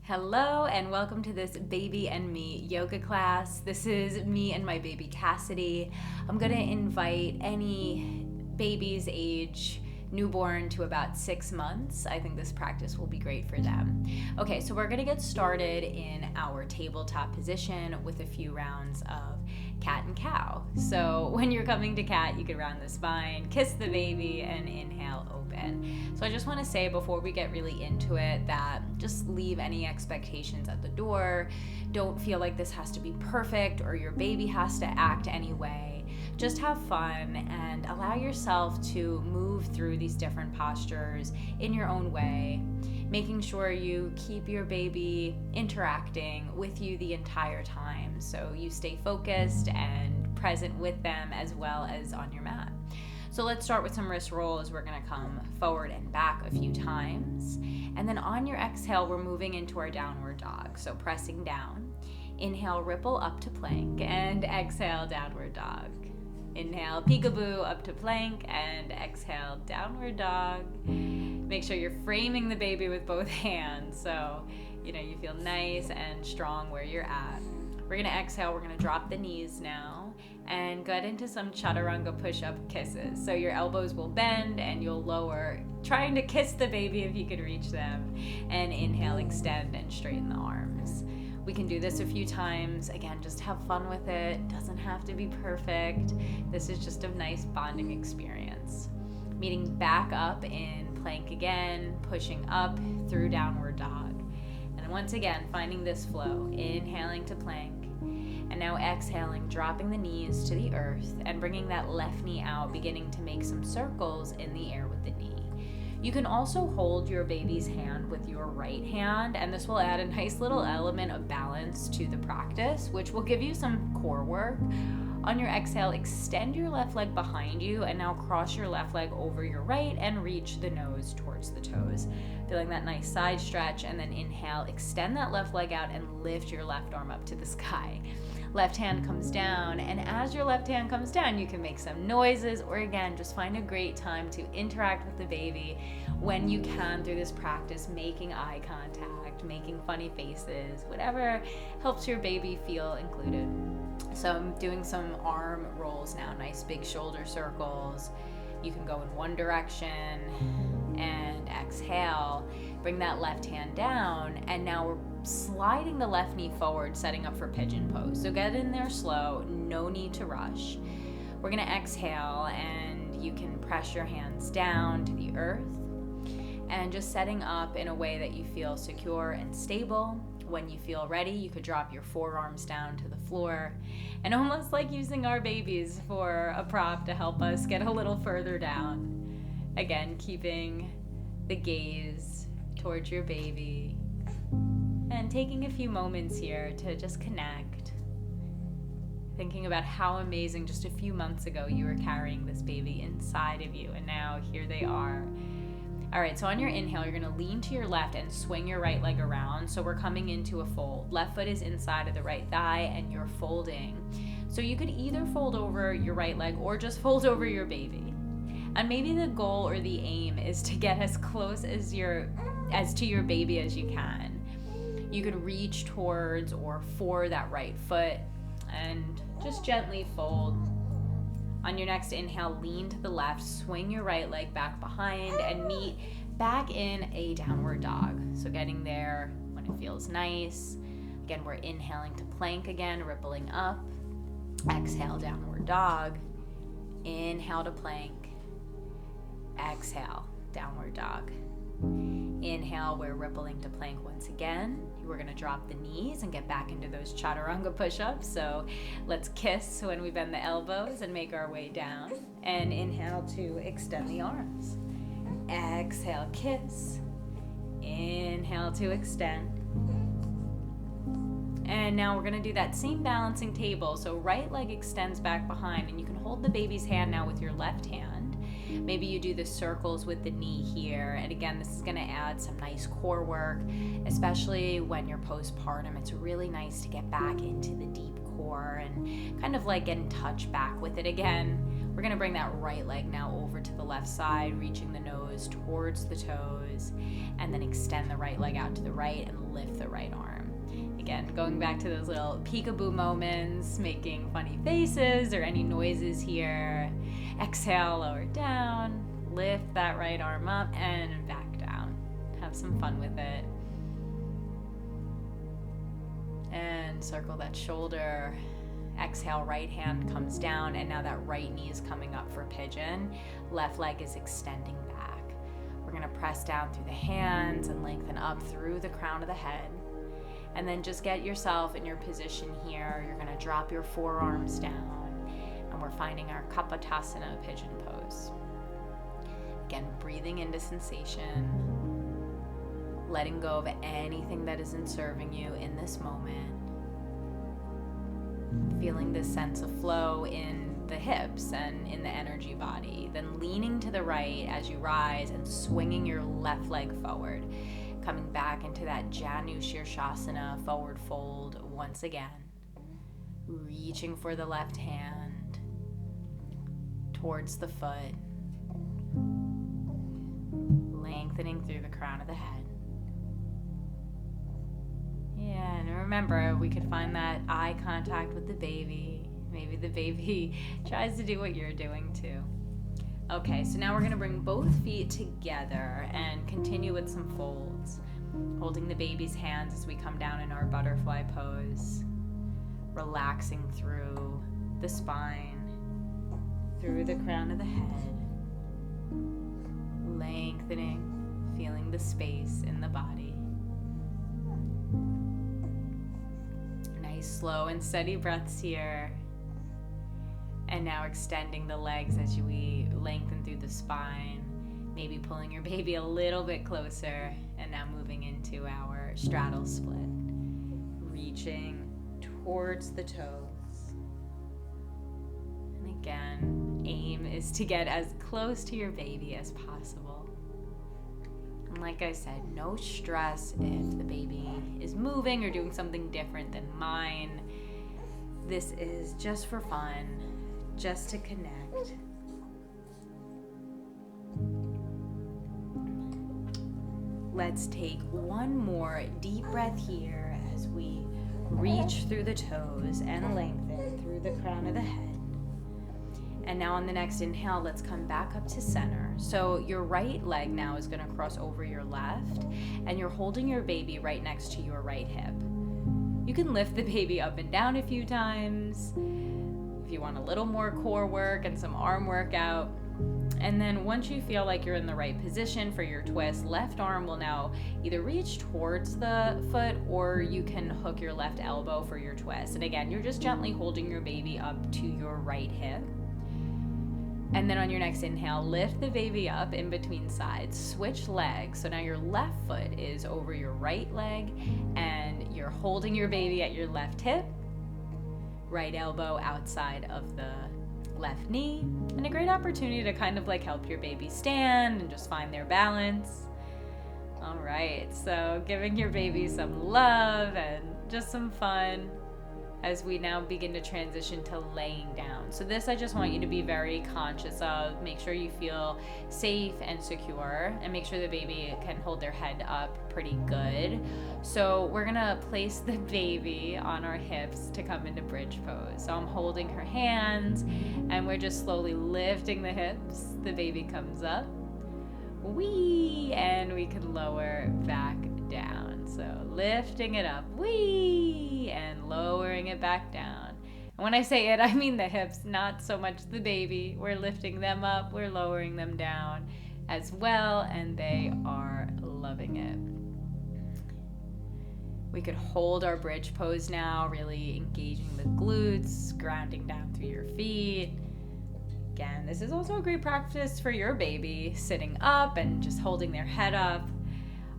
Hello and welcome to this Baby and Me yoga class. This is me and my baby Cassidy. I'm going to invite any babies age newborn to about 6 months. I think this practice will be great for them. Okay, so we're going to get started in our tabletop position with a few rounds of cat and cow. So when you're coming to cat, you can round the spine, kiss the baby, and inhale open. So I just want to say before we get really into it that just leave any expectations at the door. Don't feel like this has to be perfect or your baby has to act anyway. Just have fun and allow yourself to move through these different postures in your own way, making sure you keep your baby interacting with you the entire time so you stay focused and present with them as well as on your mat. So let's start with some wrist rolls. We're going to come forward and back a few times. And then on your exhale, we're moving into our downward dog. So pressing down. Inhale, ripple up to plank, and exhale, downward dog. Inhale, peekaboo up to plank, and exhale, downward dog. Make sure you're framing the baby with both hands so you feel nice and strong where you're at. We're going to exhale, we're going to drop the knees now and get into some chaturanga push-up kisses. So your elbows will bend and you'll lower, trying to kiss the baby if you can reach them. And inhale, extend and straighten the arms. We can do this a few times. Again, just have fun with it. Doesn't have to be perfect. This is just a nice bonding experience. Meeting back up in plank again, pushing up through downward dog. And once again, finding this flow, inhaling to plank. And now exhaling, dropping the knees to the earth and bringing that left knee out, beginning to make some circles in the air with the knee. You can also hold your baby's hand with your right hand, and this will add a nice little element of balance to the practice, which will give you some core work. On your exhale, extend your left leg behind you and now cross your left leg over your right and reach the nose towards the toes. Feeling that nice side stretch, and then inhale, extend that left leg out and lift your left arm up to the sky. Left hand comes down, and as your left hand comes down, you can make some noises or again, just find a great time to interact with the baby when you can through this practice, making eye contact, making funny faces, whatever helps your baby feel included. So I'm doing some arm rolls now, nice big shoulder circles. You can go in one direction and exhale, bring that left hand down, and now we're sliding the left knee forward, setting up for pigeon pose. So get in there slow, no need to rush. We're gonna exhale and you can press your hands down to the earth and just setting up in a way that you feel secure and stable. When you feel ready, you could drop your forearms down to the floor and almost like using our babies for a prop to help us get a little further down. Again, keeping the gaze towards your baby and taking a few moments here to just connect. Thinking about how amazing just a few months ago you were carrying this baby inside of you, and now here they are. All right, so on your inhale, you're gonna lean to your left and swing your right leg around. So we're coming into a fold. Left foot is inside of the right thigh and you're folding. So you could either fold over your right leg or just fold over your baby. And maybe the goal or the aim is to get as close as to your baby as you can. You could reach towards or for that right foot and just gently fold. On your next inhale, lean to the left, swing your right leg back behind and meet back in a downward dog. So getting there when it feels nice. Again, we're inhaling to plank again, rippling up. Exhale, downward dog. Inhale to plank. Exhale, downward dog. Inhale, we're rippling to plank once again. We're gonna drop the knees and get back into those chaturanga push-ups. So let's kiss when we bend the elbows and make our way down. And inhale to extend the arms. Exhale, kiss. Inhale to extend. And now we're gonna do that same balancing table. So right leg extends back behind and you can hold the baby's hand now with your left hand. Maybe you do the circles with the knee here. And again, this is gonna add some nice core work, especially when you're postpartum. It's really nice to get back into the deep core and kind of like get in touch back with it again. We're gonna bring that right leg now over to the left side, reaching the nose towards the toes, and then extend the right leg out to the right and lift the right arm. Again, going back to those little peekaboo moments, making funny faces or any noises here. Exhale, lower down, lift that right arm up and back down. Have some fun with it. And circle that shoulder. Exhale, right hand comes down, and now that right knee is coming up for pigeon. Left leg is extending back. We're gonna press down through the hands and lengthen up through the crown of the head. And then just get yourself in your position here. You're gonna drop your forearms down, and we're finding our Kapotasana pigeon pose. Again, breathing into sensation, letting go of anything that isn't serving you in this moment. Feeling this sense of flow in the hips and in the energy body. Then leaning to the right as you rise and swinging your left leg forward. Coming back into that Janu Shirshasana forward fold once again. Reaching for the left hand towards the foot. Lengthening through the crown of the head. Yeah, and remember, we could find that eye contact with the baby. Maybe the baby tries to do what you're doing too. Okay, so now we're gonna bring both feet together and continue with some folds. Holding the baby's hands as we come down in our butterfly pose. Relaxing through the spine, through the crown of the head. Lengthening, feeling the space in the body. Nice, slow and steady breaths here. And now extending the legs as we lengthen through the spine, maybe pulling your baby a little bit closer, and now moving into our straddle split. Reaching towards the toes. And again, aim is to get as close to your baby as possible. And like I said, no stress if the baby is moving or doing something different than mine. This is just for fun. Just to connect. Let's take one more deep breath here as we reach through the toes and lengthen through the crown of the head. And now on the next inhale, let's come back up to center. So your right leg now is going to cross over your left, and you're holding your baby right next to your right hip. You can lift the baby up and down a few times. If you want a little more core work and some arm workout. And then once you feel like you're in the right position for your twist, left arm will now either reach towards the foot or you can hook your left elbow for your twist. And again, you're just gently holding your baby up to your right hip. And then on your next inhale, lift the baby up in between sides. Switch legs. So now your left foot is over your right leg and you're holding your baby at your left hip. Right elbow outside of the left knee, and a great opportunity to kind of like help your baby stand and just find their balance. All right, so giving your baby some love and just some fun as we now begin to transition to laying down. So this I just want you to be very conscious of. Make sure you feel safe and secure, and make sure the baby can hold their head up pretty good. So we're gonna place the baby on our hips to come into bridge pose. So I'm holding her hands and we're just slowly lifting the hips. The baby comes up, wee, and we can lower back down. So lifting it up, wee, and lowering it back down. And when I say it, I mean the hips, not so much the baby. We're lifting them up, we're lowering them down as well, and they are loving it. We could hold our bridge pose now, really engaging the glutes, grounding down through your feet. Again, this is also a great practice for your baby, sitting up and just holding their head up.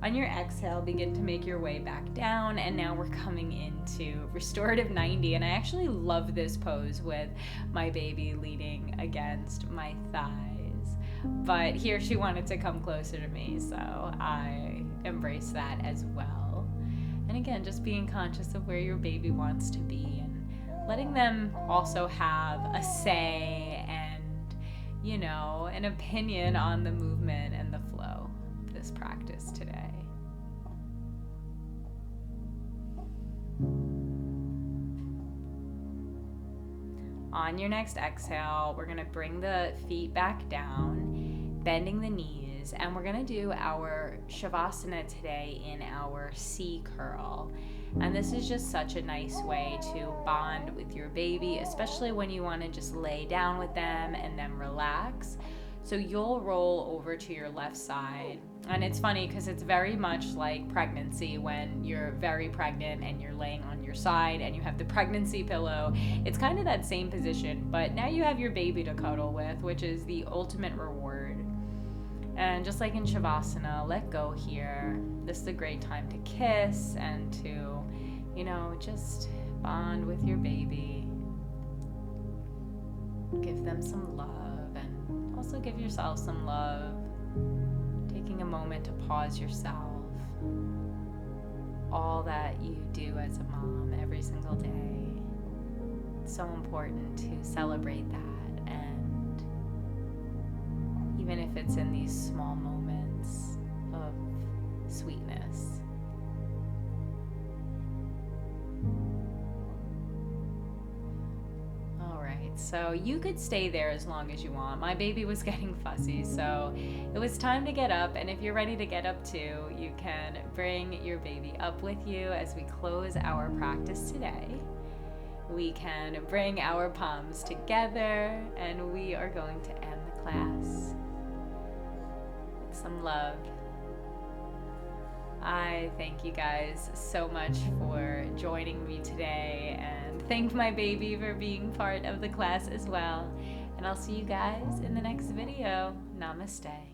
On your exhale, begin to make your way back down, and now we're coming into restorative 90, and I actually love this pose with my baby leaning against my thighs, but here she wanted to come closer to me, so I embrace that as well. And again, just being conscious of where your baby wants to be and letting them also have a say and an opinion on the movement and the flow of this practice today. On your next exhale, we're gonna bring the feet back down, bending the knees, and we're gonna do our Shavasana today in our C curl. And this is just such a nice way to bond with your baby, especially when you wanna just lay down with them and then relax. So you'll roll over to your left side. And it's funny because it's very much like pregnancy when you're very pregnant and you're laying on your side and you have the pregnancy pillow. It's kind of that same position, but now you have your baby to cuddle with, which is the ultimate reward. And just like in Shavasana, let go here. This is a great time to kiss and to, just bond with your baby. Give them some love and also give yourself some love. Taking a moment to pause yourself. All that you do as a mom every single day. It's so important to celebrate that, and even if it's in these small moments of sweetness. So you could stay there as long as you want. My baby was getting fussy, so it was time to get up. And if you're ready to get up too, you can bring your baby up with you as we close our practice today. We can bring our palms together, and we are going to end the class with some love. I thank you guys so much for joining me today, and thank my baby for being part of the class as well. And I'll see you guys in the next video. Namaste.